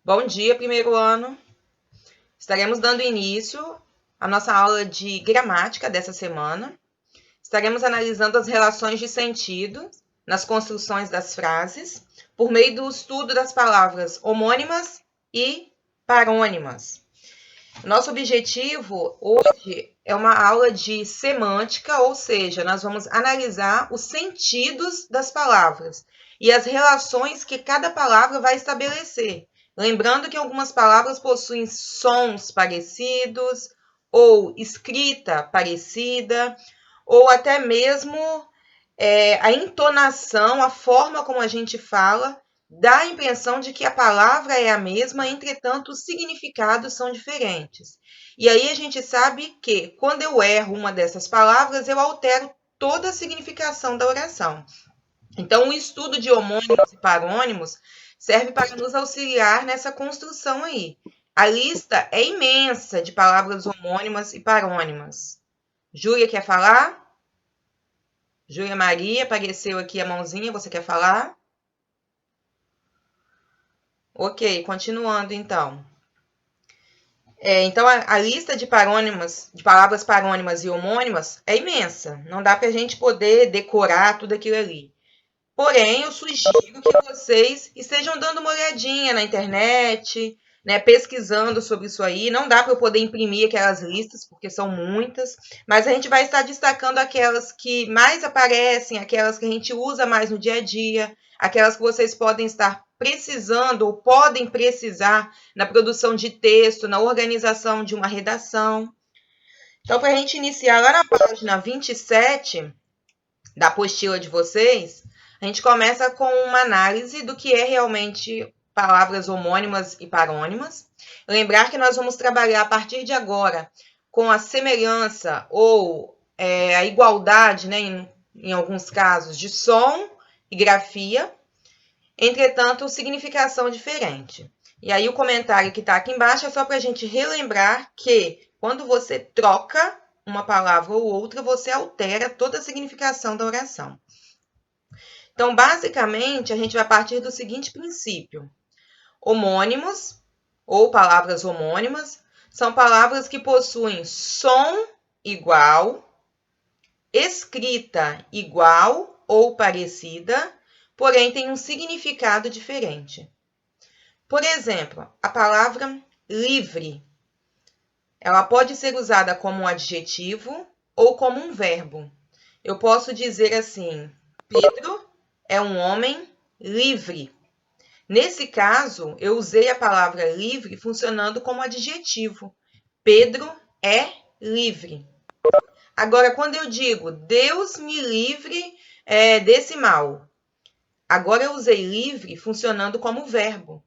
Bom dia, primeiro ano. Estaremos dando início à nossa aula de gramática dessa semana. Estaremos analisando as relações de sentido nas construções das frases por meio do estudo das palavras homônimas e parônimas. Nosso objetivo hoje é uma aula de semântica, ou seja, nós vamos analisar os sentidos das palavras e as relações que cada palavra vai estabelecer. Lembrando que algumas palavras possuem sons parecidos, ou escrita parecida, ou até mesmo a entonação, a forma como a gente fala, dá a impressão de que a palavra é a mesma, entretanto, os significados são diferentes. E aí a gente sabe que, quando eu erro uma dessas palavras, eu altero toda a significação da oração. Então, o estudo de homônimos e parônimos serve para nos auxiliar nessa construção aí. A lista é imensa de palavras homônimas e parônimas. Júlia quer falar? Júlia Maria, apareceu aqui a mãozinha, você quer falar? Ok, continuando então. Então, a lista de parônimas, de palavras parônimas e homônimas é imensa. Não dá para a gente poder decorar tudo aquilo ali. Porém, eu sugiro que vocês estejam dando uma olhadinha na internet, né, pesquisando sobre isso aí. Não dá para eu poder imprimir aquelas listas, porque são muitas, mas a gente vai estar destacando aquelas que mais aparecem, aquelas que a gente usa mais no dia a dia, aquelas que vocês podem estar precisando ou podem precisar na produção de texto, na organização de uma redação. Então, para a gente iniciar lá na página 27 da apostila de vocês, a gente começa com uma análise do que é realmente palavras homônimas e parônimas. Lembrar que nós vamos trabalhar a partir de agora com a semelhança ou a igualdade, né, em alguns casos, de som e grafia, entretanto, significação diferente. E aí o comentário que está aqui embaixo é só para a gente relembrar que quando você troca uma palavra ou outra, você altera toda a significação da oração. Então, basicamente, a gente vai partir do seguinte princípio. Homônimos, ou palavras homônimas, são palavras que possuem som igual, escrita igual ou parecida, porém tem um significado diferente. Por exemplo, a palavra livre. Ela pode ser usada como um adjetivo ou como um verbo. Eu posso dizer assim, Pedro é um homem livre. Nesse caso, eu usei a palavra livre funcionando como adjetivo. Pedro é livre. Agora, quando eu digo Deus me livre desse mal, agora eu usei livre funcionando como verbo.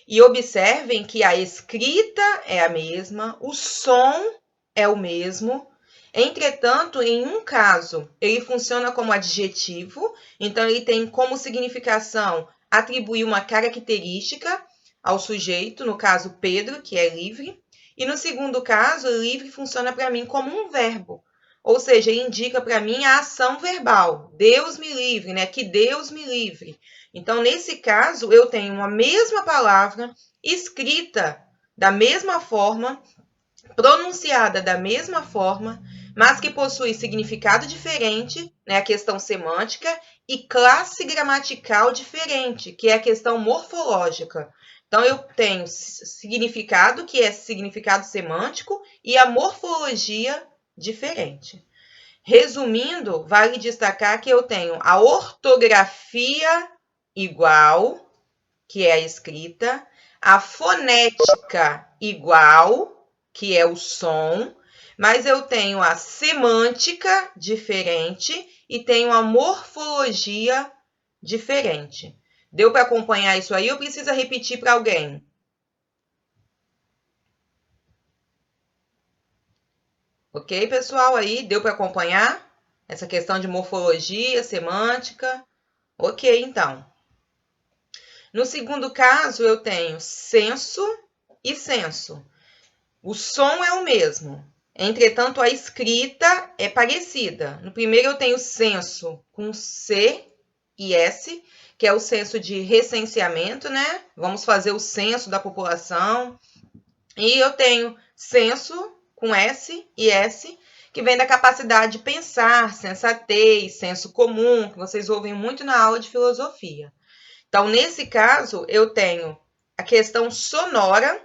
E observem que a escrita é a mesma, o som é o mesmo. Entretanto, em um caso, ele funciona como adjetivo, então ele tem como significação atribuir uma característica ao sujeito, no caso Pedro, que é livre. E no segundo caso, livre funciona para mim como um verbo, ou seja, ele indica para mim a ação verbal. Deus me livre, né? Que Deus me livre. Então, nesse caso, eu tenho a mesma palavra escrita da mesma forma, pronunciada da mesma forma, mas que possui significado diferente, né, a questão semântica, e classe gramatical diferente, que é a questão morfológica. Então, eu tenho significado, que é significado semântico, e a morfologia diferente. Resumindo, vale destacar que eu tenho a ortografia igual, que é a escrita, a fonética igual, que é o som, mas eu tenho a semântica diferente e tenho a morfologia diferente. Deu para acompanhar isso aí ou precisa repetir para alguém? Ok, pessoal? Aí deu para acompanhar essa questão de morfologia, semântica? Ok, então. No segundo caso, eu tenho senso e senso. O som é o mesmo, entretanto, a escrita é parecida. No primeiro, eu tenho senso com C e S, que é o censo de recenseamento, né? Vamos fazer o censo da população. E eu tenho senso, com S e S, que vem da capacidade de pensar, sensatez, senso comum, que vocês ouvem muito na aula de filosofia. Então, nesse caso, eu tenho a questão sonora,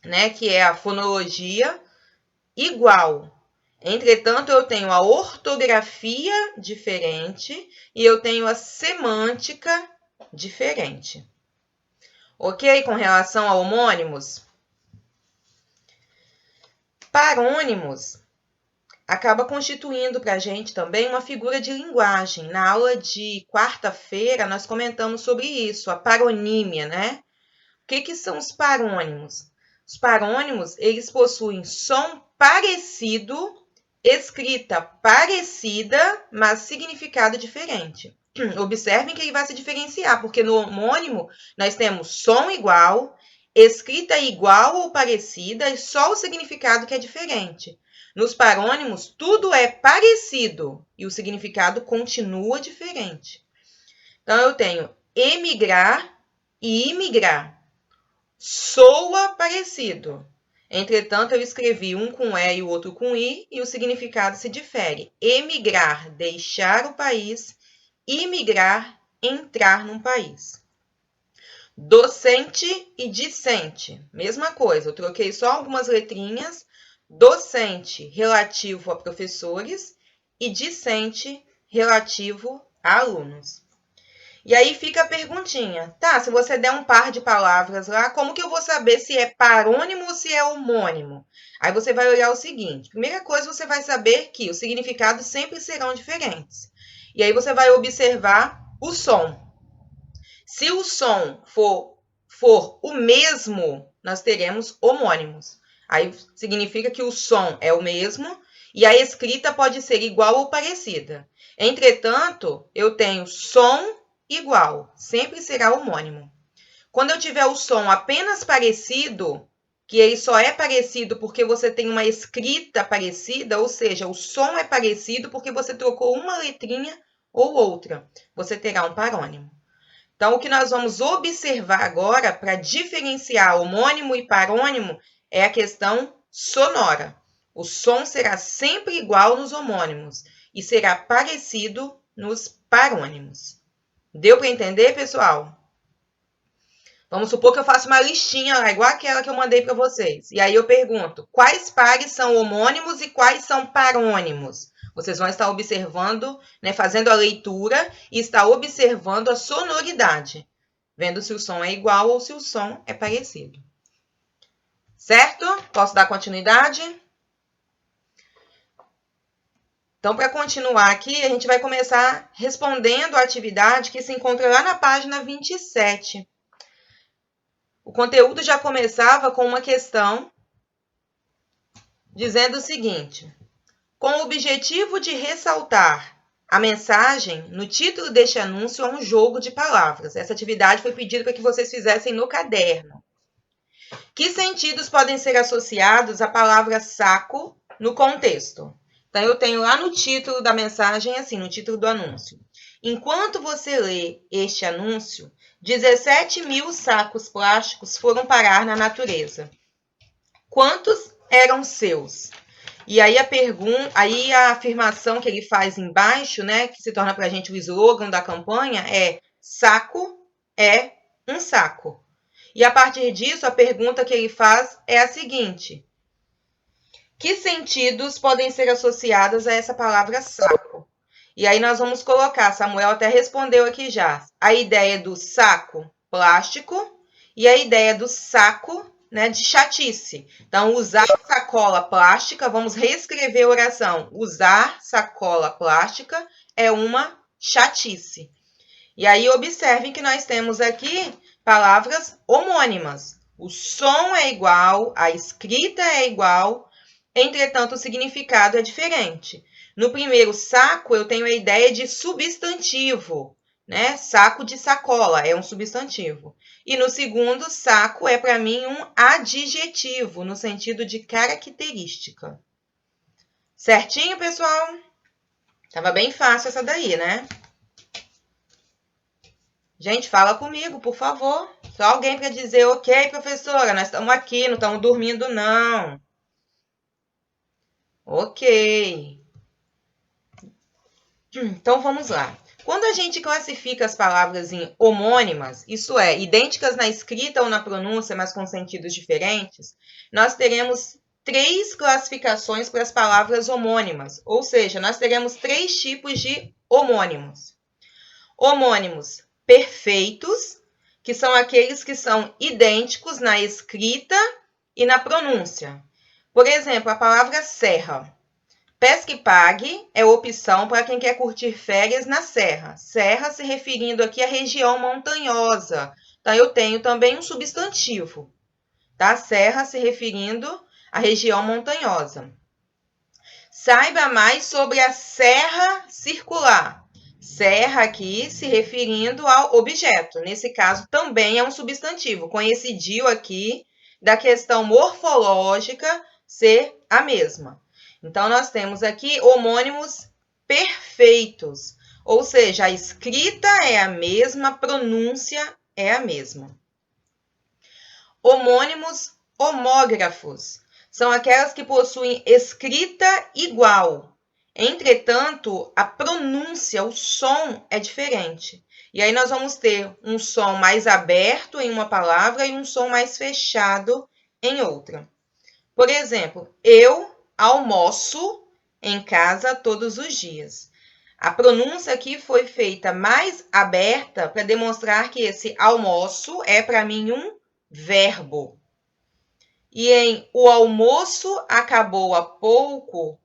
né, que é a fonologia, igual. Entretanto, eu tenho a ortografia diferente e eu tenho a semântica diferente. Ok? Com relação a homônimos? Parônimos acaba constituindo para a gente também uma figura de linguagem. Na aula de quarta-feira, nós comentamos sobre isso, a paronímia, né? O que são os parônimos? Os parônimos, eles possuem som parecido, escrita parecida, mas significado diferente. Observem que ele vai se diferenciar, porque no homônimo nós temos som igual, escrita igual ou parecida, e só o significado que é diferente. Nos parônimos, tudo é parecido e o significado continua diferente. Então, eu tenho emigrar e imigrar. Soa parecido. Entretanto, eu escrevi um com E e o outro com I, e o significado se difere. Emigrar, deixar o país. Imigrar, entrar num país. Docente e discente. Mesma coisa, eu troquei só algumas letrinhas. Docente, relativo a professores, e discente, relativo a alunos. E aí fica a perguntinha, tá, se você der um par de palavras lá, como que eu vou saber se é parônimo ou se é homônimo? Aí você vai olhar o seguinte, primeira coisa, você vai saber que os significados sempre serão diferentes. E aí você vai observar o som. Se o som for o mesmo, nós teremos homônimos. Aí significa que o som é o mesmo e a escrita pode ser igual ou parecida. Entretanto, eu tenho som igual, sempre será homônimo. Quando eu tiver o som apenas parecido, que ele só é parecido porque você tem uma escrita parecida, ou seja, o som é parecido porque você trocou uma letrinha ou outra, você terá um parônimo. Então, o que nós vamos observar agora para diferenciar homônimo e parônimo é a questão sonora. O som será sempre igual nos homônimos e será parecido nos parônimos. Deu para entender, pessoal? Vamos supor que eu faço uma listinha lá, igual aquela que eu mandei para vocês. E aí eu pergunto, quais pares são homônimos e quais são parônimos? Vocês vão estar observando, né, fazendo a leitura e estar observando a sonoridade, vendo se o som é igual ou se o som é parecido. Certo? Posso dar continuidade? Então, para continuar aqui, a gente vai começar respondendo a atividade que se encontra lá na página 27. O conteúdo já começava com uma questão dizendo o seguinte: com o objetivo de ressaltar a mensagem, no título deste anúncio há um jogo de palavras. Essa atividade foi pedida para que vocês fizessem no caderno. Que sentidos podem ser associados à palavra saco no contexto? Então, eu tenho lá no título da mensagem, assim, no título do anúncio. Enquanto você lê este anúncio, 17 mil sacos plásticos foram parar na natureza. Quantos eram seus? E aí a afirmação que ele faz embaixo, né, que se torna para a gente o slogan da campanha, é saco é um saco. E a partir disso, a pergunta que ele faz é a seguinte: que sentidos podem ser associados a essa palavra saco? E aí nós vamos colocar, Samuel até respondeu aqui já, a ideia do saco plástico e a ideia do saco, né, de chatice. Então, usar sacola plástica, vamos reescrever a oração. Usar sacola plástica é uma chatice. E aí observem que nós temos aqui palavras homônimas. O som é igual, a escrita é igual, entretanto, o significado é diferente. No primeiro saco, eu tenho a ideia de substantivo, né? Saco de sacola é um substantivo. E no segundo, saco é para mim um adjetivo, no sentido de característica. Certinho, pessoal? Tava bem fácil essa daí, né? Gente, fala comigo, por favor. Só alguém para dizer, ok, professora, nós estamos aqui, não estamos dormindo, não. Ok. Então, vamos lá. Quando a gente classifica as palavras em homônimas, isso é, idênticas na escrita ou na pronúncia, mas com sentidos diferentes, nós teremos 3 classificações para as palavras homônimas, ou seja, nós teremos 3 tipos de homônimos. Homônimos perfeitos, que são aqueles que são idênticos na escrita e na pronúncia. Por exemplo, a palavra serra. Pesque pague é opção para quem quer curtir férias na serra. Serra se referindo aqui à região montanhosa. Então, eu tenho também um substantivo, tá? Serra se referindo à região montanhosa. Saiba mais sobre a serra circular. Serra aqui se referindo ao objeto. Nesse caso, também é um substantivo. Coincidiu aqui da questão morfológica ser a mesma. Então, nós temos aqui homônimos perfeitos, ou seja, a escrita é a mesma, a pronúncia é a mesma. Homônimos homógrafos são aquelas que possuem escrita igual. Entretanto, a pronúncia, o som é diferente. E aí nós vamos ter um som mais aberto em uma palavra e um som mais fechado em outra. Por exemplo, eu almoço em casa todos os dias. A pronúncia aqui foi feita mais aberta para demonstrar que esse almoço é para mim um verbo. E em o almoço acabou há pouco,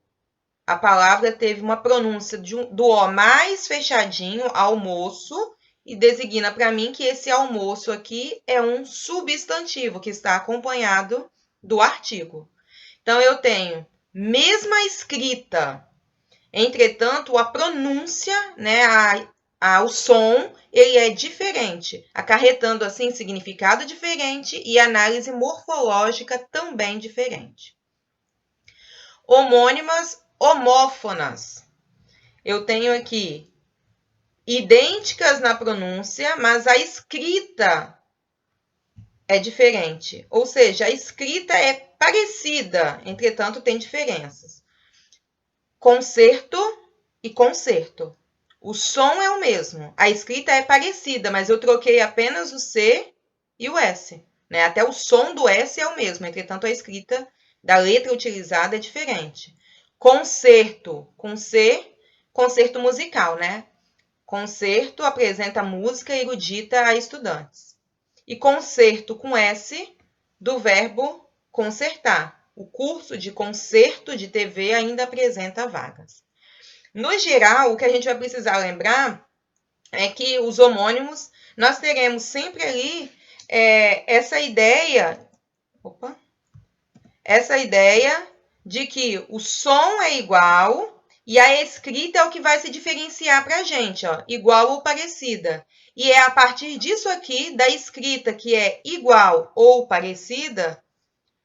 a palavra teve uma pronúncia do O mais fechadinho, almoço, e designa para mim que esse almoço aqui é um substantivo que está acompanhado do artigo. Então, eu tenho mesma escrita, entretanto, a pronúncia, né, o som, ele é diferente, acarretando, assim, significado diferente e análise morfológica também diferente. Homônimas homófonas. Eu tenho aqui idênticas na pronúncia, mas a escrita é diferente. Ou seja, a escrita é parecida, entretanto, tem diferenças. Concerto e concerto. O som é o mesmo. A escrita é parecida, mas eu troquei apenas o C e o S. Né? Até o som do S é o mesmo, entretanto, a escrita da letra utilizada é diferente. Concerto com C, concerto musical, né? Concerto apresenta música erudita a estudantes. E concerto com S, do verbo concertar. O curso de concerto de TV ainda apresenta vagas. No geral, o que a gente vai precisar lembrar é que os homônimos, nós teremos sempre ali essa ideia de que o som é igual e a escrita é o que vai se diferenciar para a gente, ó, igual ou parecida. E é a partir disso aqui, da escrita que é igual ou parecida,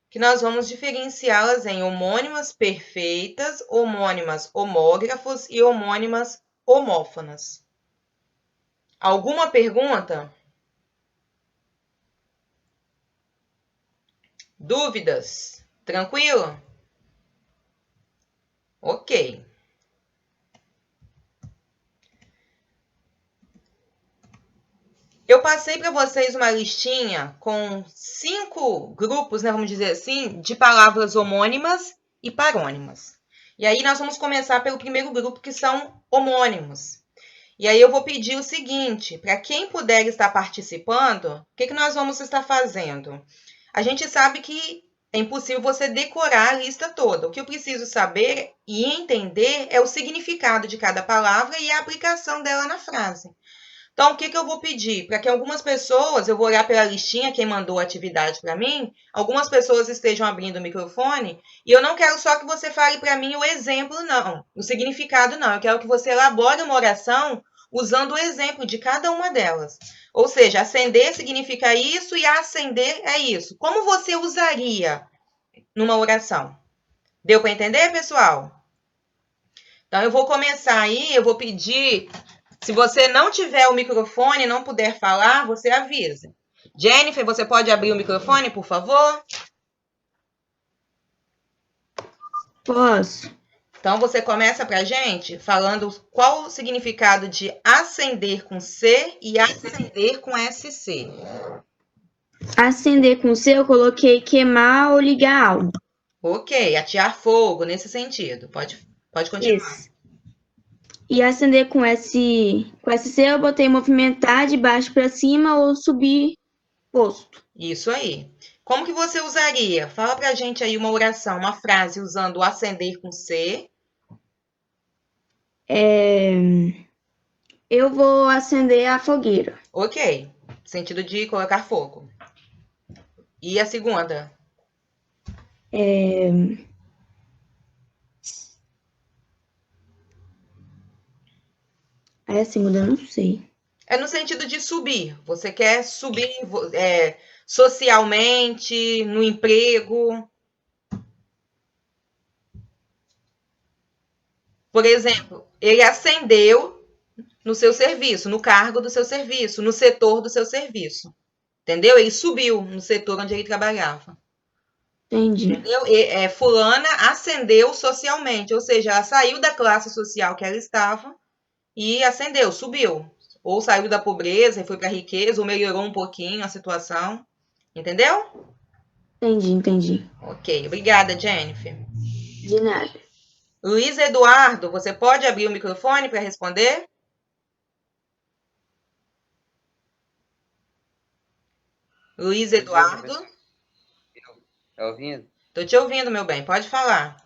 que nós vamos diferenciá-las em homônimas perfeitas, homônimas homógrafos e homônimas homófonas. Alguma pergunta? Dúvidas? Tranquilo? Ok. Eu passei para vocês uma listinha com 5 grupos, né, vamos dizer assim, de palavras homônimas e parônimas. E aí nós vamos começar pelo primeiro grupo, que são homônimos. E aí eu vou pedir o seguinte, para quem puder estar participando, o que nós vamos estar fazendo? A gente sabe que é impossível você decorar a lista toda. O que eu preciso saber e entender é o significado de cada palavra e a aplicação dela na frase. Então, o que eu vou pedir? Para que algumas pessoas, eu vou olhar pela listinha, quem mandou a atividade para mim, algumas pessoas estejam abrindo o microfone, e eu não quero só que você fale para mim o exemplo, não. O significado, não. Eu quero que você elabore uma oração usando o exemplo de cada uma delas. Ou seja, acender significa isso e acender é isso. Como você usaria numa oração? Deu para entender, pessoal? Então, eu vou começar aí, eu vou pedir Se você não tiver o microfone e não puder falar, você avisa. Jennifer, você pode abrir o microfone, por favor? Posso. Então, você começa para a gente falando qual o significado de acender com C e acender com SC. Acender com C, eu coloquei queimar ou ligar algo. Ok, atear fogo, nesse sentido. Pode continuar. Isso. E acender com SC, eu botei movimentar de baixo para cima ou subir posto. Isso aí. Como que você usaria? Fala pra gente aí uma oração, uma frase usando o acender com C. Eu vou acender a fogueira. Ok, sentido de colocar fogo. E a segunda? A segunda eu não sei. É no sentido de subir. Você quer subir socialmente, no emprego. Por exemplo, ele ascendeu no seu serviço, no cargo do seu serviço, no setor do seu serviço. Entendeu? Ele subiu no setor onde ele trabalhava. Entendi. Entendeu? Fulana ascendeu socialmente, ou seja, ela saiu da classe social que ela estava e ascendeu, subiu. Ou saiu da pobreza e foi para a riqueza, ou melhorou um pouquinho a situação. Entendeu? Entendi. Ok, obrigada, Jennifer. De nada. Luiz Eduardo, você pode abrir o microfone para responder? Luiz Bom dia, Eduardo, professor. Tá ouvindo? estou te ouvindo, meu bem, pode falar.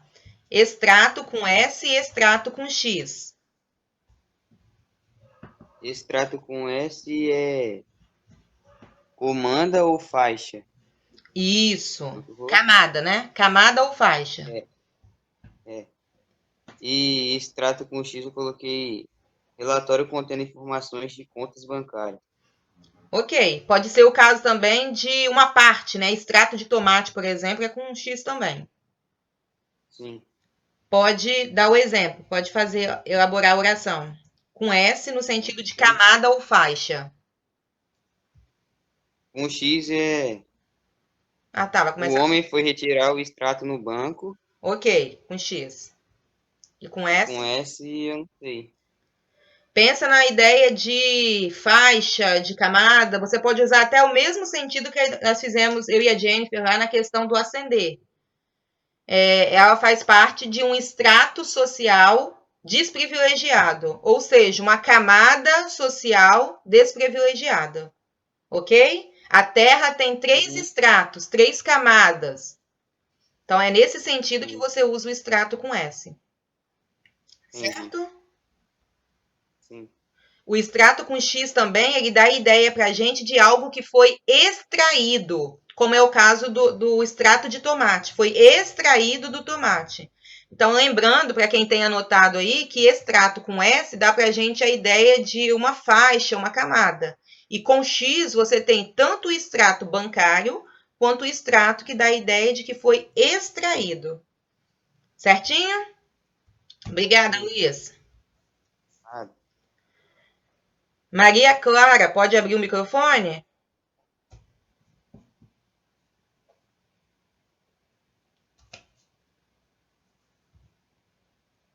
Extrato com S e extrato com X. Extrato com S é comanda ou faixa? Isso. Errou? Camada, né? Camada ou faixa. É. E extrato com X eu coloquei relatório contendo informações de contas bancárias. Ok, pode ser o caso também de uma parte, né? Extrato de tomate, por exemplo, é com um X também. Sim. Pode dar o exemplo, pode elaborar a oração. Com S no sentido de camada ou faixa. Com X é Ah, tá, vai o começar. homem foi retirar o extrato no banco Ok, com X. E com e S? com S eu não sei. Pensa na ideia de faixa, de camada. Você pode usar até o mesmo sentido que nós fizemos, eu e a Jennifer, lá na questão do ascender. Ela faz parte de um extrato social desprivilegiado, ou seja, uma camada social desprivilegiada, ok? A Terra tem 3 estratos, 3 camadas. Então, é nesse sentido que você usa o extrato com S. Entendi. Certo? Sim. O extrato com X também, ele dá a ideia para a gente de algo que foi extraído, como é o caso do extrato de tomate. Foi extraído do tomate. Então, lembrando, para quem tem anotado aí, que extrato com S dá para a gente a ideia de uma faixa, uma camada. E com X você tem tanto o extrato bancário, quanto o extrato que dá a ideia de que foi extraído. Certinho? Obrigada, Luiz. Ah, Maria Clara, pode abrir o microfone?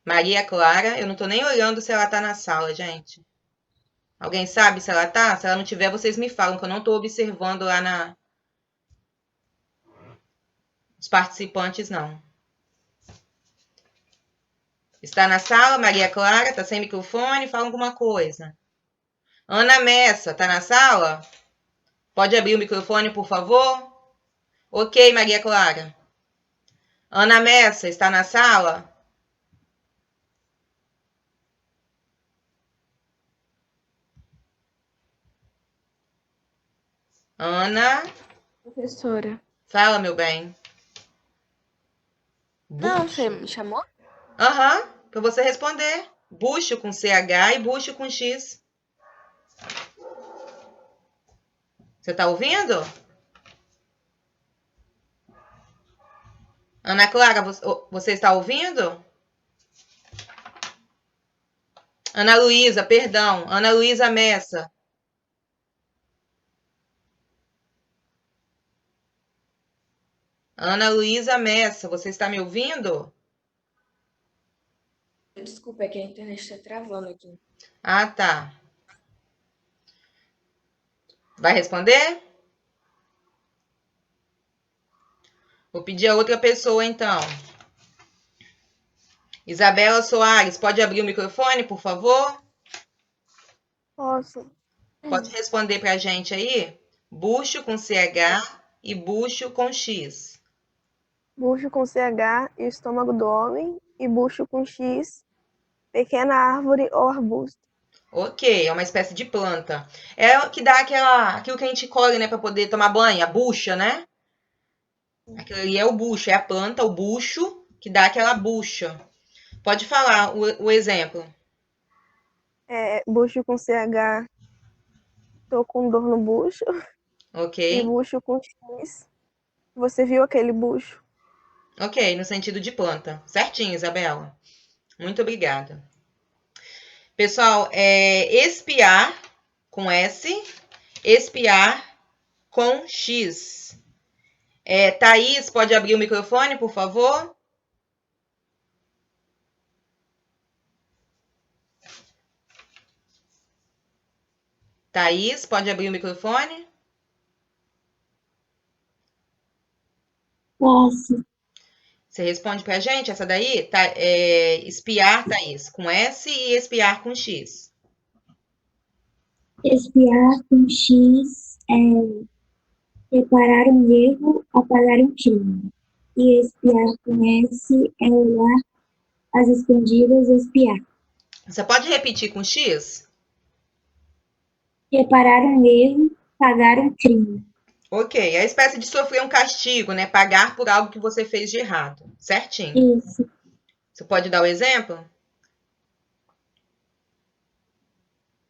Maria Clara, eu não tô nem olhando se ela tá na sala, gente. Alguém sabe se ela tá? Se ela não tiver, vocês me falam, que eu não tô observando lá os participantes, não. Está na sala, Maria Clara? Tá sem microfone? Fala alguma coisa. Ana Messa, tá na sala? Pode abrir o microfone, por favor? Ok, Maria Clara. Ana Messa, está na sala? Ana, Professora. fala, meu bem. Não, você Bucho. me chamou? Aham, para você responder. Bucho com CH e bucho com X. Você tá ouvindo? Ana Clara, você está ouvindo? Ana Luísa, perdão. Ana Luísa Messa. Ana Luísa Messa, você está me ouvindo? Desculpa, é que a internet está travando aqui. Ah, tá. Vai responder? Vou pedir a outra pessoa, então. Isabela Soares, pode abrir o microfone, por favor? Posso. Pode responder para a gente aí? Bucho com CH e bucho com X. Bucho com CH e estômago do homem, e bucho com X, pequena árvore ou arbusto. Ok, é uma espécie de planta. É o que dá aquilo que a gente colhe, né, para poder tomar banho, a bucha, né? Aquilo ali é o bucho, é a planta, o bucho, que dá aquela bucha. Pode falar o exemplo. Bucho com CH, tô com dor no bucho, e Ok? bucho com X, você viu aquele bucho. Ok, no sentido de planta. Certinho, Isabela. Muito obrigada. Pessoal, espiar com S, espiar com X. Thaís, pode abrir o microfone, por favor? Thaís, pode abrir o microfone? Posso. Você responde pra gente essa daí? Espiar, Thaís, com S e espiar com X. Espiar com X é reparar um erro, apagar um crime. E espiar com S é olhar às escondidas, espiar. Você pode repetir com X? Reparar um erro, pagar um crime. Ok, é a espécie de sofrer um castigo, né? Pagar por algo que você fez de errado. Certinho. Isso. Você pode dar o exemplo?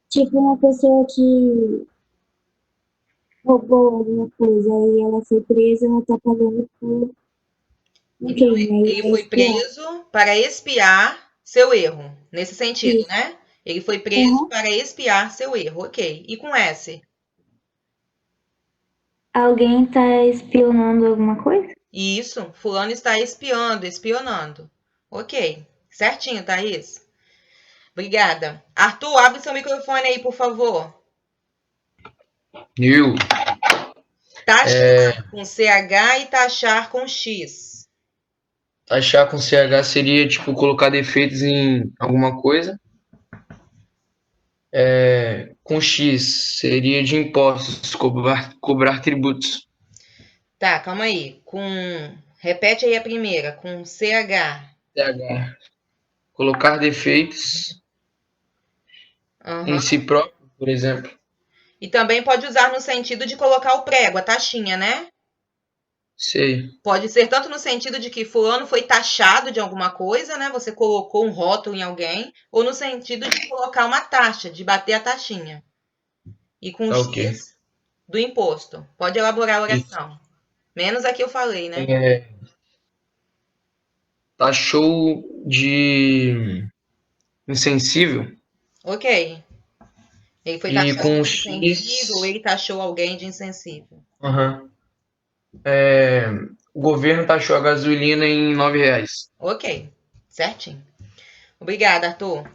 Tipo uma pessoa que roubou alguma coisa e ela foi presa, ela tá pagando por um Então, crime. ele Aí é foi espiar. preso para expiar seu erro. Nesse sentido, Isso. né? Ele foi preso Uhum. para expiar seu erro. Ok. E com S? Alguém tá espionando alguma coisa? Isso. Fulano está espiando, espionando. Ok. Certinho, Thaís. Obrigada. Arthur, abre seu microfone aí, por favor. Eu, Taxar com CH e taxar com X. taxar com CH seria, tipo, colocar defeitos em alguma coisa. Com X seria de impostos, cobrar tributos. Tá, calma aí. Repete aí a primeira, com CH. CH, colocar defeitos em Aham. si próprio, por exemplo. E também pode usar no sentido de colocar o prego, a taxinha, né? Sei. Pode ser tanto no sentido de que fulano foi taxado de alguma coisa, né? Você colocou um rótulo em alguém, ou no sentido de colocar uma taxa, de bater a taxinha. E com Tá ok. X do imposto. Pode elaborar a Isso. oração. Menos a que eu falei, né? Taxou de insensível Ok. Ele foi e taxado com de insensível, ou X. ele taxou alguém de insensível. Aham. O governo taxou a gasolina em R$ 9. Ok. Certinho. Obrigada, Arthur.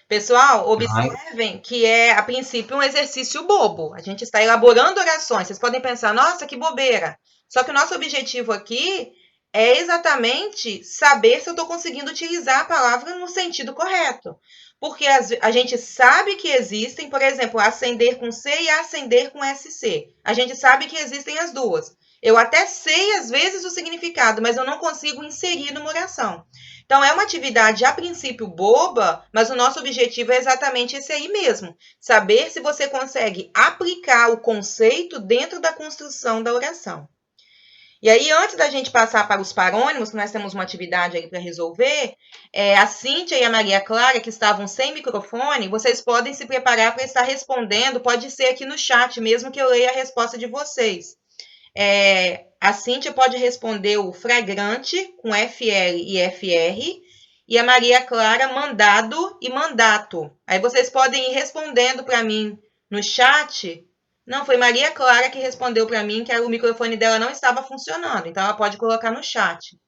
Pessoal, Nada. observem que é, a princípio, um exercício bobo. A gente está elaborando orações. Vocês podem pensar, nossa, que bobeira. Só que o nosso objetivo aqui é exatamente saber se eu estou conseguindo utilizar a palavra no sentido correto. Porque a gente sabe que existem, por exemplo, acender com C e acender com SC. A gente sabe que existem as duas. Eu até sei, às vezes, o significado, mas eu não consigo inserir numa oração. Então, é uma atividade, a princípio, boba, mas o nosso objetivo é exatamente esse aí mesmo. Saber se você consegue aplicar o conceito dentro da construção da oração. E aí, antes da gente passar para os parônimos, que nós temos uma atividade aí para resolver, a Cíntia e a Maria Clara, que estavam sem microfone, vocês podem se preparar para estar respondendo, pode ser aqui no chat mesmo que eu leia a resposta de vocês. A Cíntia pode responder o fragrante com FL e FR, e a Maria Clara mandado e mandato. Aí vocês podem ir respondendo para mim no chat. Não, foi Maria Clara que respondeu para mim que o microfone dela não estava funcionando, então ela pode colocar no chat.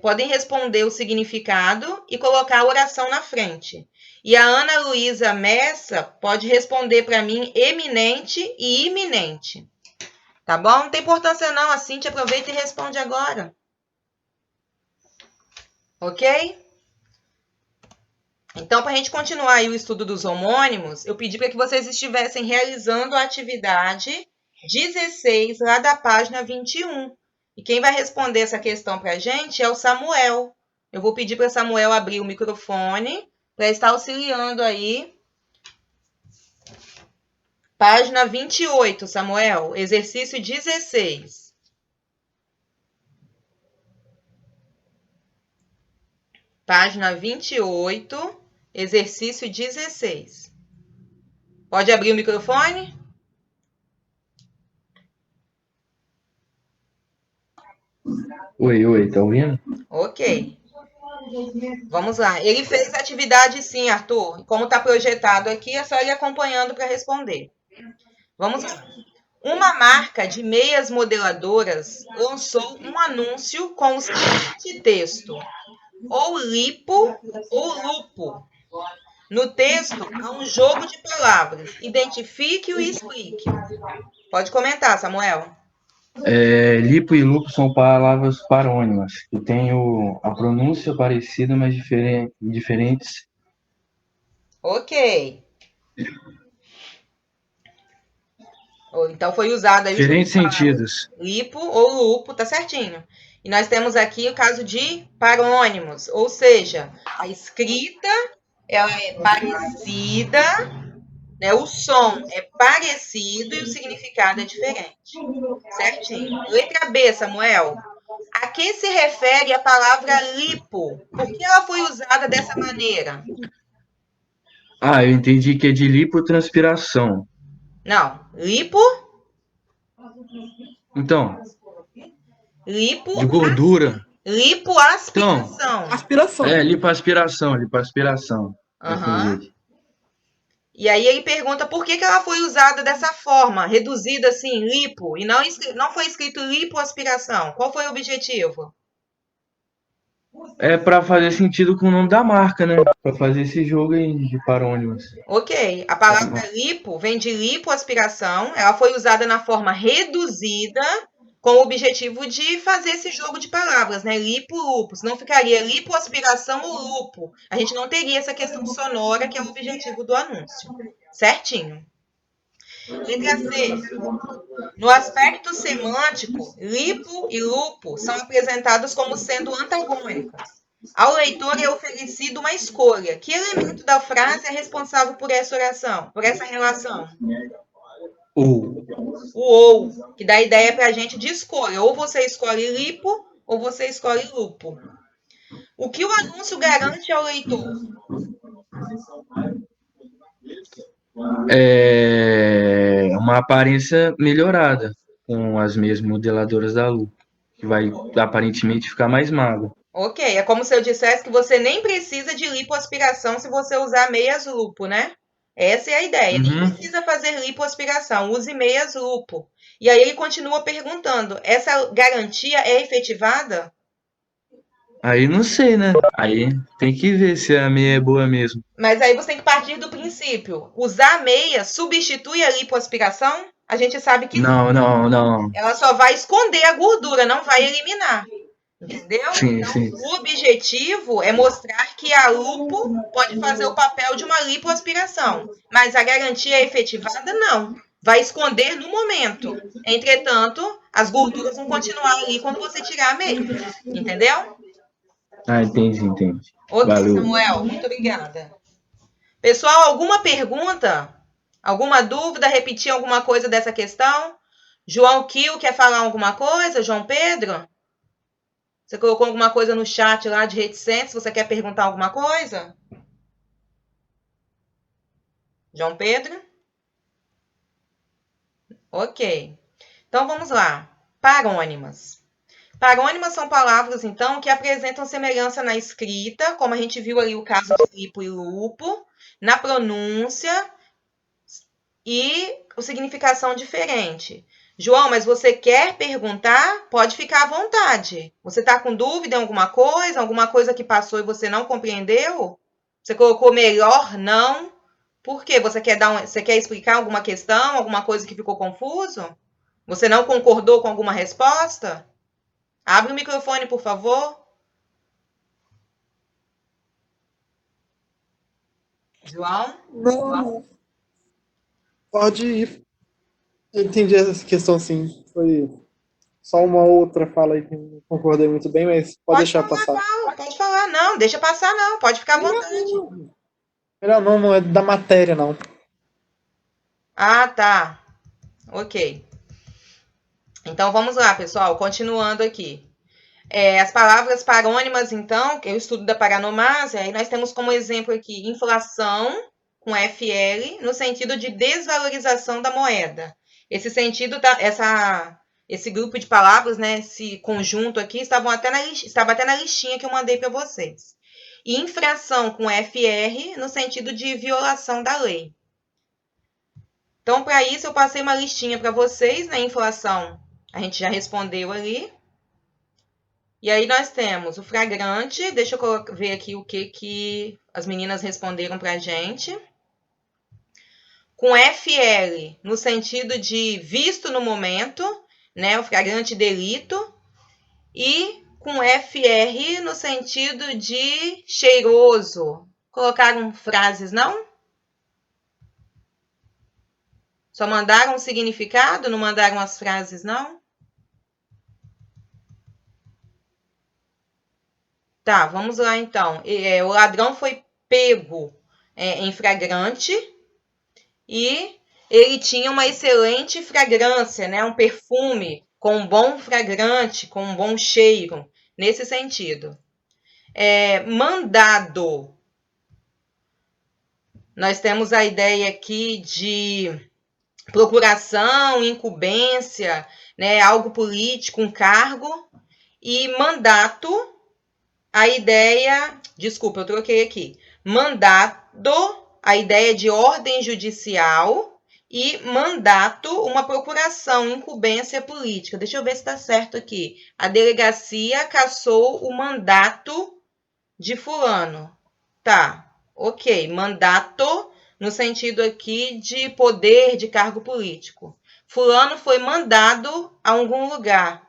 Podem responder o significado e colocar a oração na frente. E a Ana Luísa Messa pode responder para mim eminente e iminente. Tá bom? Não tem importância não, a Cíntia aproveita e responde agora. Ok? Então, para a gente continuar aí o estudo dos homônimos, eu pedi para que vocês estivessem realizando a atividade 16, lá da página 21. E quem vai responder essa questão para a gente é o Samuel. Eu vou pedir para o Samuel abrir o microfone para estar auxiliando aí. Página 28, Samuel, exercício 16. Página 28, exercício 16. Pode abrir o microfone? Oi, tá ouvindo? Ok. Vamos lá. Ele fez a atividade sim, Arthur. Como está projetado aqui, é só ele acompanhando para responder. Vamos lá. Uma marca de meias modeladoras lançou um anúncio com o seguinte texto: ou lipo ou lupo. No texto, há um jogo de palavras. Identifique-o e explique. Pode comentar, Samuel. Lipo e lupo são palavras parônimas, que têm a pronúncia parecida, mas diferentes. Ok. Então foi usado aí o jogo Diferentes de palavras. sentidos. Lipo ou lupo, tá certinho. E nós temos aqui o caso de parônimos, ou seja, a escrita ela é parecida, né? O som é parecido e o significado é diferente. Certinho. Letra B, Samuel. A que se refere a palavra lipo? Por que ela foi usada dessa maneira? Eu entendi que é de lipotranspiração. Não. Lipo? Então, Lipo. de gordura. Lipoaspiração. Aspiração. Lipoaspiração. Aham. E aí ele pergunta por que ela foi usada dessa forma, reduzida assim, lipo, e não foi escrito lipoaspiração. Qual foi o objetivo? É para fazer sentido com o nome da marca, né? Para fazer esse jogo aí de parônimos. Ok, a palavra lipo vem de lipoaspiração, ela foi usada na forma reduzida com o objetivo de fazer esse jogo de palavras, né? Lipo, lupo, senão ficaria lipoaspiração ou lupo. A gente não teria essa questão sonora que é o objetivo do anúncio. Certinho. Letra C. No aspecto semântico, lipo e lupo são apresentados como sendo antagônicos. Ao leitor é oferecido uma escolha. Que elemento da frase é responsável por essa oração, por essa relação? O ou, que dá ideia para a gente de escolha. Ou você escolhe lipo, ou você escolhe lupo. O que o anúncio garante ao leitor? Uma aparência melhorada com as meias modeladoras da lupa, que vai aparentemente ficar mais magra. Ok, é como se eu dissesse que você nem precisa de lipoaspiração se você usar meias lupo, né? Essa é a ideia. Nem precisa fazer lipoaspiração, use meias lupo. E aí ele continua perguntando, essa garantia é efetivada? Aí não sei, né? Aí tem que ver se a meia é boa mesmo. Mas aí você tem que partir do princípio. Usar meia substitui a lipoaspiração? A gente sabe que não. Ela só vai esconder a gordura, não vai eliminar. Entendeu? Sim, então, sim. o objetivo é mostrar que a lupo pode fazer o papel de uma lipoaspiração. Mas a garantia é efetivada? Não. Vai esconder no momento. Entretanto, as gorduras vão continuar ali quando você tirar a meia. Entendeu? Entendi. Ok, Valeu. Samuel, muito obrigada. Pessoal, alguma pergunta? Alguma dúvida? Repetir alguma coisa dessa questão? João Kio quer falar alguma coisa? João Pedro? Você colocou alguma coisa no chat lá de reticência? Você quer perguntar alguma coisa? João Pedro? Ok. Então vamos lá. Parônimas. Parônimas são palavras, então, que apresentam semelhança na escrita, como a gente viu ali o caso de lipo e lupo, na pronúncia e a significação diferente. João, mas você quer perguntar? Pode ficar à vontade. Você está com dúvida em alguma coisa que passou e você não compreendeu? Você colocou melhor não? Por quê? Você quer explicar alguma questão, alguma coisa que ficou confuso? Você não concordou com alguma resposta? Abre o microfone, por favor. João? Não, pode ir. Eu entendi essa questão, sim. Foi só uma outra fala aí que eu não concordei muito bem, mas pode deixar passar. Não, pode falar. Não, deixa passar não. Pode ficar à vontade. Melhor não é da matéria, não. Ah, tá. Ok. Então, vamos lá, pessoal. Continuando aqui. As palavras parônimas, então, que é o estudo da paronomásia, aí nós temos como exemplo aqui inflação, com FL, no sentido de desvalorização da moeda. Esse sentido, esse grupo de palavras, né, esse conjunto aqui, estava até na listinha que eu mandei para vocês. E infração, com FR, no sentido de violação da lei. Então, para isso, eu passei uma listinha para vocês, né, inflação, a gente já respondeu ali. E aí nós temos o flagrante, deixa eu ver aqui o que as meninas responderam para a gente. Com FL, no sentido de visto no momento, né, o flagrante delito. E com FR, no sentido de cheiroso. Colocaram frases, não? Só mandaram o significado, não mandaram as frases, não? Tá, vamos lá então. O ladrão foi pego em flagrante e ele tinha uma excelente fragrância, né? Um perfume com um bom fragrante, com um bom cheiro, nesse sentido. Mandado. Nós temos a ideia aqui de procuração, incumbência, né? Algo político, um cargo. E mandato, a ideia, desculpa, eu troquei aqui. Mandado, a ideia de ordem judicial, e mandato, uma procuração, incumbência política. Deixa eu ver se está certo aqui. A delegacia cassou o mandato de fulano. Tá, ok. Mandato, no sentido aqui de poder, de cargo político. Fulano foi mandado a algum lugar.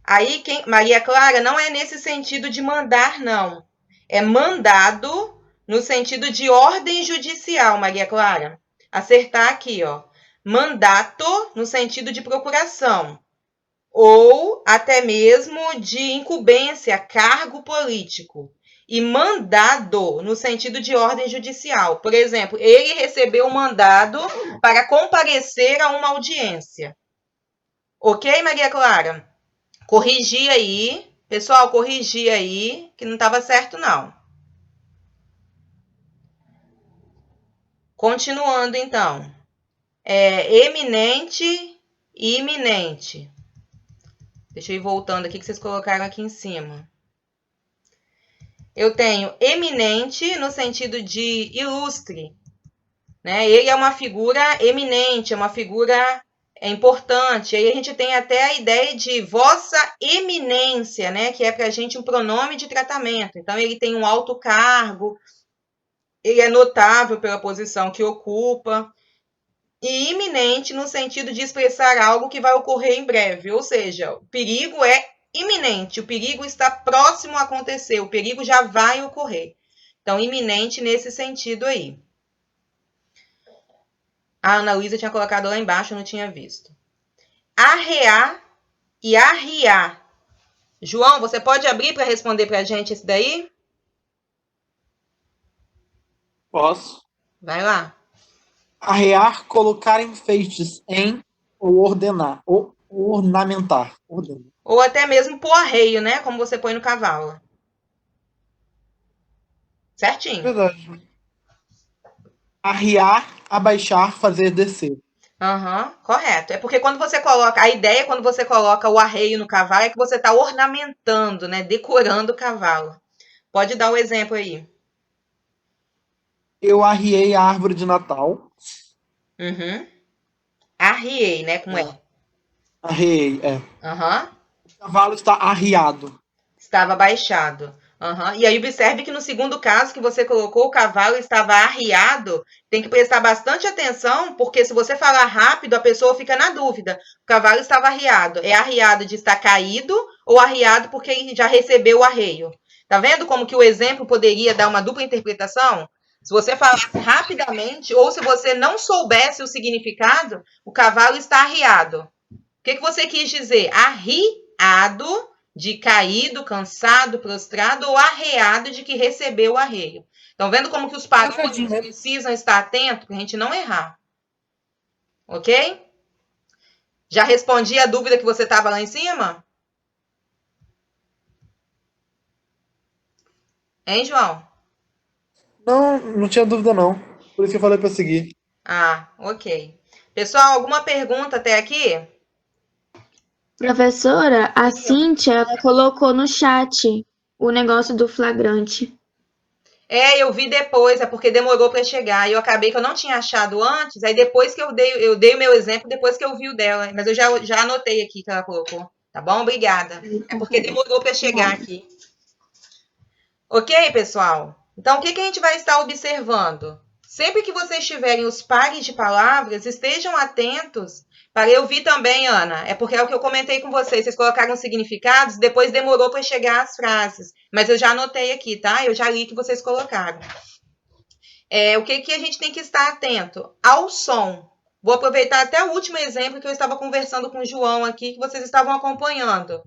Aí, Maria Clara, não é nesse sentido de mandar, não. É mandado no sentido de ordem judicial, Maria Clara. Acertar aqui, ó. Mandato no sentido de procuração. Ou até mesmo de incumbência, cargo político. E mandado no sentido de ordem judicial. Por exemplo, ele recebeu um mandado para comparecer a uma audiência. Ok, Maria Clara? Corrigir aí. Pessoal, corrigir aí, que não estava certo, não. Continuando, então. Eminente e iminente. Deixa eu ir voltando aqui, que vocês colocaram aqui em cima. Eu tenho eminente no sentido de ilustre. Né? Ele é uma figura eminente, é uma figura importante. Aí a gente tem até a ideia de vossa eminência, né? Que é para a gente um pronome de tratamento. Então, ele tem um alto cargo, ele é notável pela posição que ocupa. E iminente no sentido de expressar algo que vai ocorrer em breve. Ou seja, o perigo é iminente, o perigo está próximo a acontecer, o perigo já vai ocorrer. Então, iminente nesse sentido aí. A Ana Luísa tinha colocado lá embaixo, eu não tinha visto. Arrear e arriar. João, você pode abrir para responder para a gente esse daí? Posso. Vai lá. Arrear, colocar enfeites em ou ordenar. Ou ornamentar. Ordenar. Ou até mesmo pôr arreio, né? Como você põe no cavalo. Certinho. Verdade. Arriar, abaixar, fazer descer. Aham, correto. É porque quando você coloca, a ideia quando você coloca o arreio no cavalo é que você está ornamentando, né? Decorando o cavalo. Pode dar o exemplo aí. Eu arriei a árvore de Natal. Uhum. Arriei, né? Com E. Arreei, é. Aham. O cavalo está arriado. Estava baixado. Aham. E aí observe que no segundo caso que você colocou, o cavalo estava arriado. Tem que prestar bastante atenção, porque se você falar rápido, a pessoa fica na dúvida. O cavalo estava arriado. É arriado de estar caído ou arriado porque ele já recebeu o arreio? Tá vendo como que o exemplo poderia dar uma dupla interpretação? Se você falasse rapidamente ou se você não soubesse o significado, o cavalo está arriado. O que você quis dizer? Arriado de caído, cansado, prostrado, ou arreado de que recebeu o arreio. Estão vendo como que os parâmetros precisam estar atentos para a gente não errar. Ok? Já respondi a dúvida que você estava lá em cima? Hein, João? Não tinha dúvida não. Por isso que eu falei para seguir. Ah, ok. Pessoal, alguma pergunta até aqui? Professora, a Cíntia, ela colocou no chat o negócio do flagrante. É, eu vi depois, é porque demorou para chegar. E eu acabei que eu não tinha achado antes, aí depois que eu dei o meu exemplo, depois que eu vi o dela. Mas eu já anotei aqui que ela colocou. Tá bom? Obrigada. É porque demorou para chegar aqui. Ok, pessoal? Então, o que a gente vai estar observando? Sempre que vocês tiverem os pares de palavras, estejam atentos para eu vi também, Ana. É porque é o que eu comentei com vocês. Vocês colocaram significados, depois demorou para chegar as frases. Mas eu já anotei aqui, tá? Eu já li que vocês colocaram. O que a gente tem que estar atento? Ao som. Vou aproveitar até o último exemplo que eu estava conversando com o João aqui, que vocês estavam acompanhando.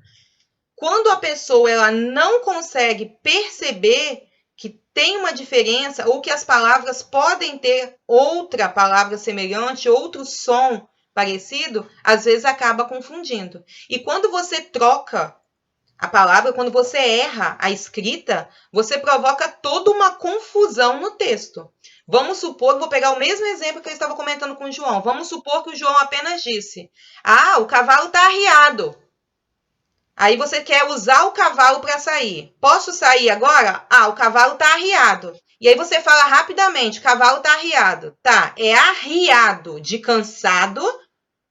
Quando a pessoa ela não consegue perceber que tem uma diferença ou que as palavras podem ter outra palavra semelhante, outro som parecido, às vezes acaba confundindo. E quando você troca a palavra, quando você erra a escrita, você provoca toda uma confusão no texto. Vamos supor, vou pegar o mesmo exemplo que eu estava comentando com o João. Vamos supor que o João apenas disse: o cavalo está arriado. Aí você quer usar o cavalo para sair. Posso sair agora? O cavalo está arriado. E aí você fala rapidamente, o cavalo está arriado. Tá, é arriado de cansado,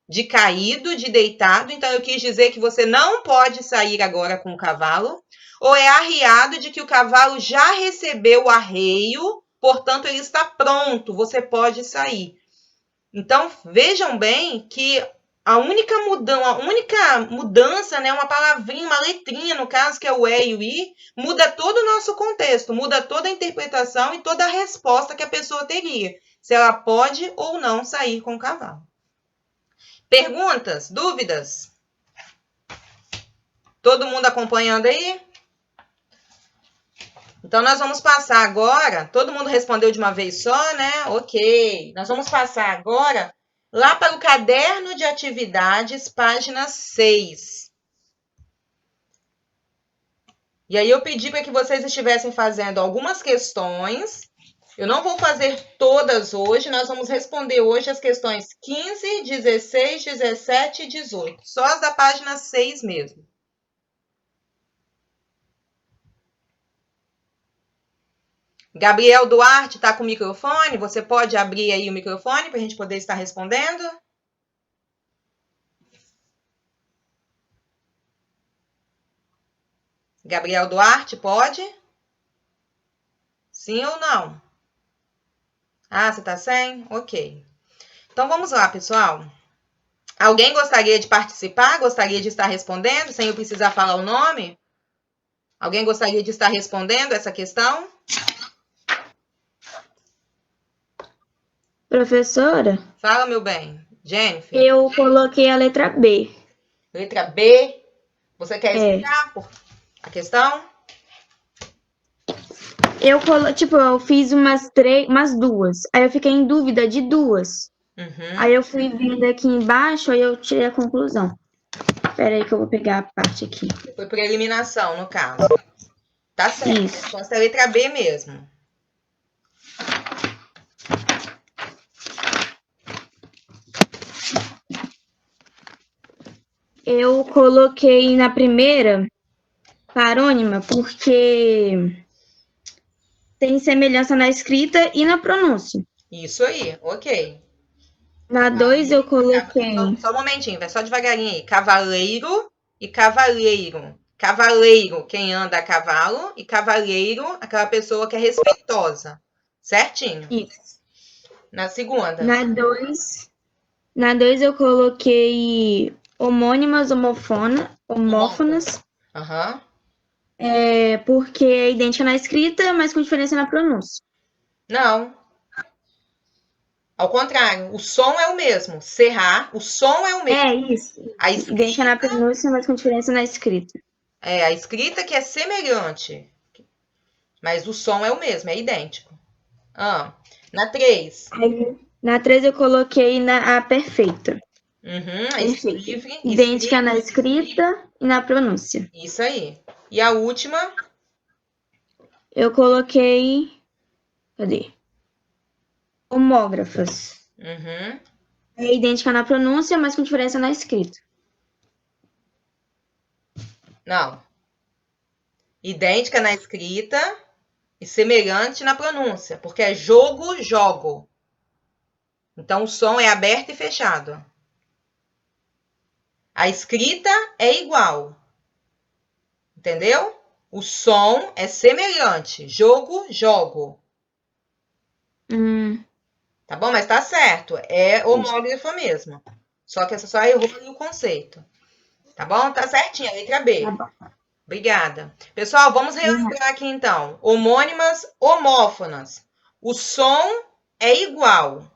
de caído, de deitado. Então eu quis dizer que você não pode sair agora com o cavalo. Ou é arriado de que o cavalo já recebeu o arreio, portanto ele está pronto, você pode sair. Então vejam bem que a única mudança, né, uma palavrinha, uma letrinha, no caso, que é o E e o I, muda todo o nosso contexto, muda toda a interpretação e toda a resposta que a pessoa teria, se ela pode ou não sair com o cavalo. Perguntas? Dúvidas? Todo mundo acompanhando aí? Então, nós vamos passar agora, todo mundo respondeu de uma vez só, né? Ok. Nós vamos passar agora lá para o caderno de atividades, página 6. E aí eu pedi para que vocês estivessem fazendo algumas questões. Eu não vou fazer todas hoje, nós vamos responder hoje as questões 15, 16, 17 e 18. Só as da página 6 mesmo. Gabriel Duarte está com o microfone? Você pode abrir aí o microfone para a gente poder estar respondendo? Gabriel Duarte, pode? Sim ou não? Você está sem? Ok. Então, vamos lá, pessoal. Alguém gostaria de participar? Gostaria de estar respondendo, sem eu precisar falar o nome? Alguém gostaria de estar respondendo essa questão? Professora? Fala, meu bem. Jennifer? Eu coloquei a letra B. Letra B. Você quer explicar a questão? Eu fiz umas duas. Aí eu fiquei em dúvida de duas. Uhum. Aí eu fui vendo aqui embaixo, aí eu tirei a conclusão. Espera aí que eu vou pegar a parte aqui. Foi por eliminação, no caso. Tá certo. Isso. A resposta é a letra B mesmo. Eu coloquei na primeira parônima porque tem semelhança na escrita e na pronúncia. Isso aí, ok. Na 2 eu coloquei. Só um momentinho, vai só devagarinho aí. Cavaleiro e cavaleiro. Cavaleiro, quem anda a cavalo, e cavaleiro, aquela pessoa que é respeitosa. Certinho. Isso. Na segunda. Na 2 eu coloquei homônimas, homófonas, Aham. porque é idêntica na escrita, mas com diferença na pronúncia. Não. Ao contrário, o som é o mesmo. Serrar, o som é o mesmo. É isso. A Idêntica escrita, na pronúncia, mas com diferença na escrita. a escrita que é semelhante. Mas o som é o mesmo, é idêntico. Na 3. Aí, na 3 eu coloquei a perfeita. Perfeita. Idêntica na escrita e na pronúncia. Isso aí. E a última? Eu coloquei. Cadê? Homógrafas. É idêntica na pronúncia, mas com diferença na escrita. Não. Idêntica na escrita e semelhante na pronúncia, porque é jogo, jogo. Então, o som é aberto e fechado. A escrita é igual. Entendeu? O som é semelhante. Jogo, jogo. Tá bom? Mas tá certo. É homógrafa mesmo. Só que essa só errou o conceito. Tá bom? Tá certinho. A letra B. Tá bom. Obrigada. Pessoal, vamos relembrar aqui então. Homônimas, homófonas. O som é igual.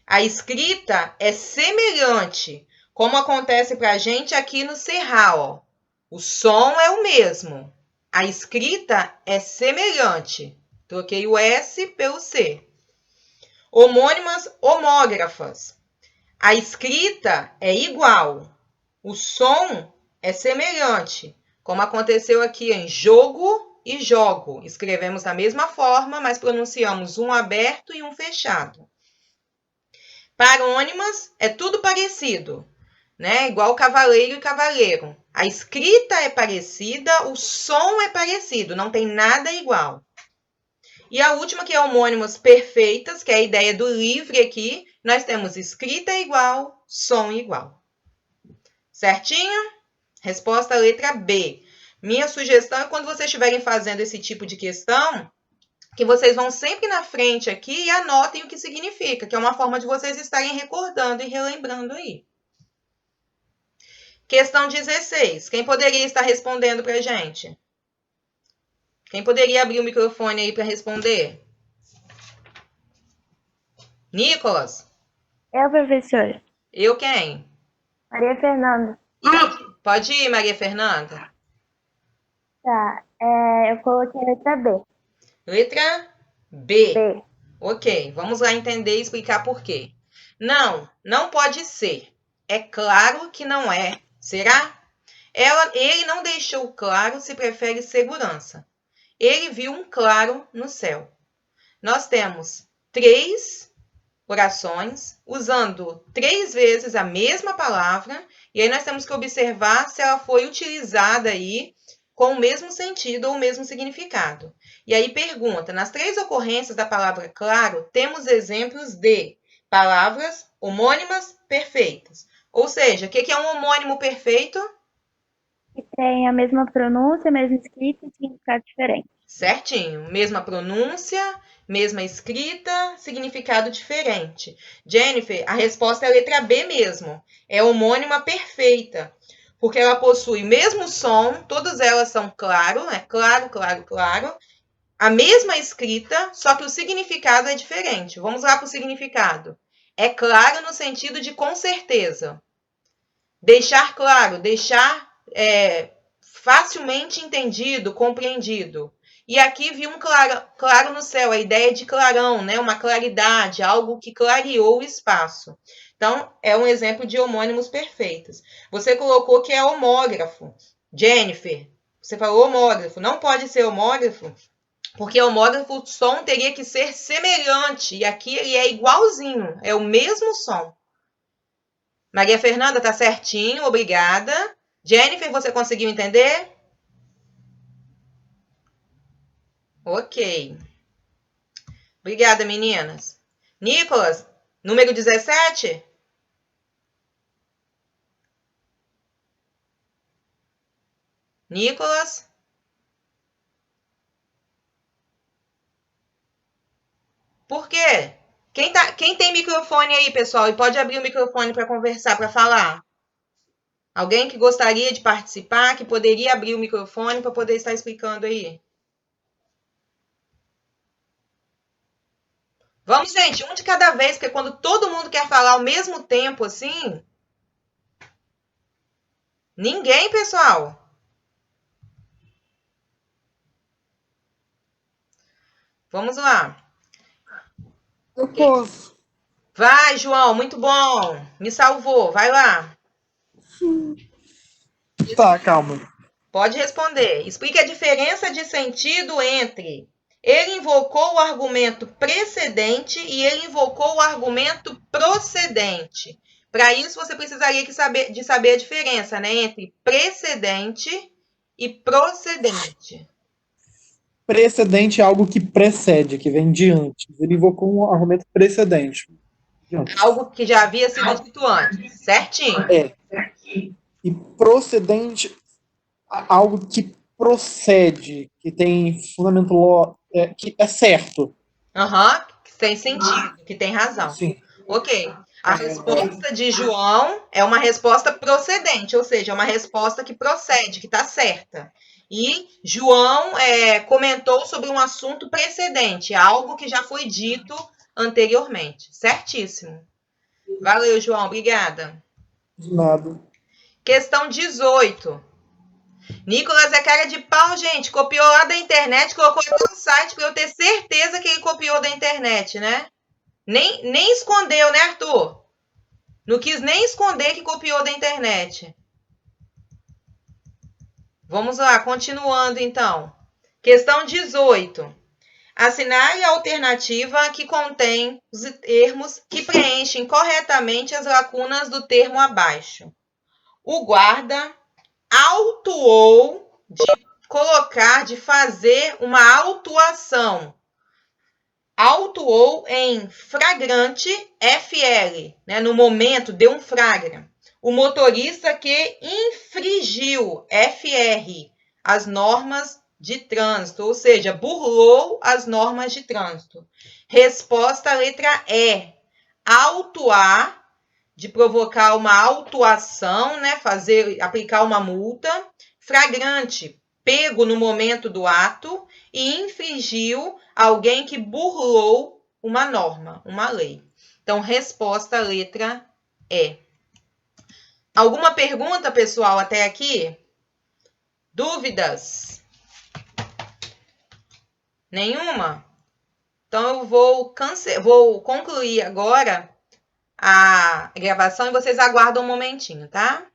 A escrita é semelhante, como acontece pra gente aqui no Serral, ó. O som é o mesmo. A escrita é semelhante. Troquei o S pelo C. Homônimas, homógrafas. A escrita é igual. O som é semelhante, como aconteceu aqui em jogo e jogo. Escrevemos da mesma forma, mas pronunciamos um aberto e um fechado. Parônimas é tudo parecido, né? Igual cavaleiro e cavaleiro. A escrita é parecida, o som é parecido, não tem nada igual. E a última, que é homônimas perfeitas, que é a ideia do livre aqui, nós temos escrita igual, som igual. Certinho? Resposta letra B. Minha sugestão é quando vocês estiverem fazendo esse tipo de questão, que vocês vão sempre na frente aqui e anotem o que significa, que é uma forma de vocês estarem recordando e relembrando aí. Questão 16. Quem poderia estar respondendo para a gente? Quem poderia abrir o microfone aí para responder? Nicolas? Eu, professora. Eu quem? Maria Fernanda. Pode ir, Maria Fernanda. Tá, eu coloquei a letra B. Letra B. B. Ok, vamos lá entender e explicar por quê. Não, não pode ser. É claro que não é. Será? Ele não deixou claro se prefere segurança. Ele viu um claro no céu. Nós temos 3 orações usando 3 vezes a mesma palavra, e aí nós temos que observar se ela foi utilizada aí com o mesmo sentido ou o mesmo significado. E aí pergunta, nas 3 ocorrências da palavra claro, temos exemplos de palavras homônimas perfeitas. Ou seja, o que é um homônimo perfeito? Que tem a mesma pronúncia, a mesma escrita e significado diferente. Certinho. Mesma pronúncia, mesma escrita, significado diferente. Jennifer, a resposta é a letra B mesmo. É homônima perfeita. Porque ela possui o mesmo som, todas elas são claro, né? Claro, claro, claro. A mesma escrita, só que o significado é diferente. Vamos lá para o significado. É claro no sentido de com certeza. Deixar claro, deixar facilmente entendido, compreendido. E aqui vi um claro no céu, a ideia de clarão, né? Uma claridade, algo que clareou o espaço. Então, é um exemplo de homônimos perfeitos. Você colocou que é homógrafo. Jennifer, você falou homógrafo. Não pode ser homógrafo, porque homógrafo, o som teria que ser semelhante. E aqui ele é igualzinho, é o mesmo som. Maria Fernanda, tá certinho, obrigada. Jennifer, você conseguiu entender? Ok. Obrigada, meninas. Nicolas, número 17? Nicolas? Por quê? Quem tem microfone aí, pessoal? E pode abrir o microfone para conversar, para falar? Alguém que gostaria de participar, que poderia abrir o microfone para poder estar explicando aí? Vamos, gente, um de cada vez, porque quando todo mundo quer falar ao mesmo tempo, assim... Ninguém, pessoal. Vamos lá. Eu posso. Vai, João, muito bom. Me salvou, vai lá. Tá, calma. Pode responder. Explique a diferença de sentido entre ele invocou o argumento precedente e ele invocou o argumento procedente. Para isso, você precisaria de saber a diferença, né, entre precedente e procedente. Precedente é algo que precede, que vem de antes. Ele invocou um argumento precedente. Algo que já havia sido dito antes, certinho. É. E procedente, algo que procede, que tem fundamento, que é certo. Aham, que tem sentido, que tem razão. Sim. Ok. A resposta de João é uma resposta procedente, ou seja, é uma resposta que procede, que está certa. E João comentou sobre um assunto precedente, algo que já foi dito anteriormente. Certíssimo. Valeu, João. Obrigada. De nada. Questão 18. Nicolas é cara de pau, gente. Copiou lá da internet, colocou aqui no site para eu ter certeza que ele copiou da internet, né? Nem escondeu, né, Arthur? Não quis nem esconder que copiou da internet. Vamos lá, continuando então. Questão 18. Assinale a alternativa que contém os termos que preenchem corretamente as lacunas do termo abaixo. O guarda autuou de fazer uma autuação. Autuou em flagrante FL, né? No momento, deu um flagra. O motorista que infringiu FR, as normas de trânsito, ou seja, burlou as normas de trânsito. Resposta letra E. Autuar, de provocar uma autuação, né? Aplicar uma multa. Flagrante, pego no momento do ato, e infringiu alguém que burlou uma norma, uma lei. Então, resposta letra E. Alguma pergunta, pessoal, até aqui? Dúvidas? Nenhuma? Então, eu vou concluir agora a gravação e vocês aguardam um momentinho, tá?